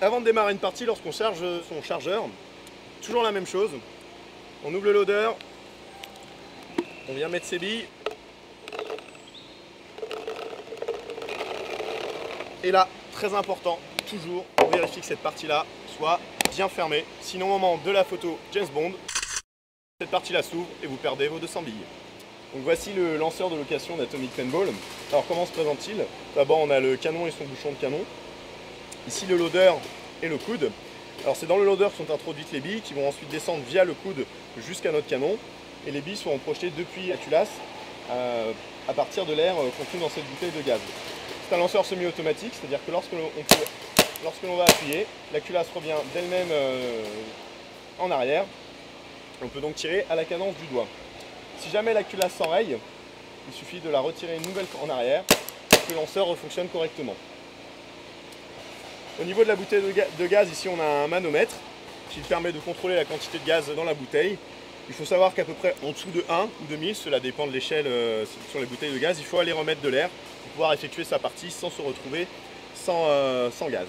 Avant de démarrer une partie, lorsqu'on charge son chargeur, toujours la même chose. On ouvre le loader, on vient mettre ses billes. Et là, très important, toujours, on vérifie que cette partie-là soit bien fermée. Sinon, au moment de la photo James Bond, cette partie-là s'ouvre et vous perdez vos 200 billes. Donc voici le lanceur de location d'Atomic Paintball. Alors comment se présente-t-il? D'abord, on a le canon et son bouchon de canon. Ici, le loader et le coude. Alors c'est dans le loader que sont introduites les billes qui vont ensuite descendre via le coude jusqu'à notre canon. Et les billes seront projetées depuis la culasse à partir de l'air contenu dans cette bouteille de gaz. C'est un lanceur semi-automatique, c'est-à-dire que lorsque l'on va appuyer, la culasse revient d'elle-même en arrière. On peut donc tirer à la cadence du doigt. Si jamais la culasse s'enraye, il suffit de la retirer une nouvelle fois en arrière pour que le lanceur refonctionne correctement. Au niveau de la bouteille de gaz, ici on a un manomètre qui permet de contrôler la quantité de gaz dans la bouteille. Il faut savoir qu'à peu près en dessous de 1 ou de 1000, cela dépend de l'échelle sur les bouteilles de gaz, il faut aller remettre de l'air pour pouvoir effectuer sa partie sans se retrouver sans gaz.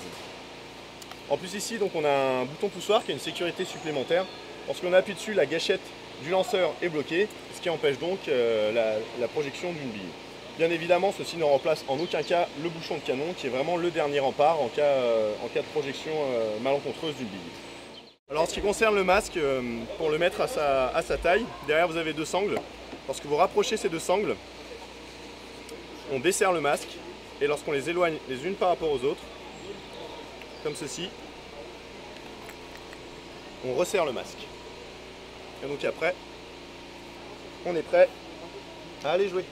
En plus ici, donc, on a un bouton poussoir qui a une sécurité supplémentaire. Lorsqu'on appuie dessus, la gâchette du lanceur est bloquée, ce qui empêche donc la projection d'une bille. Bien évidemment, ceci ne remplace en aucun cas le bouchon de canon qui est vraiment le dernier rempart en cas de projection malencontreuse d'une bille. Alors en ce qui concerne le masque, pour le mettre à sa taille, derrière vous avez deux sangles. Lorsque vous rapprochez ces deux sangles, on desserre le masque et lorsqu'on les éloigne les unes par rapport aux autres, comme ceci, on resserre le masque. Et donc après, on est prêt à aller jouer.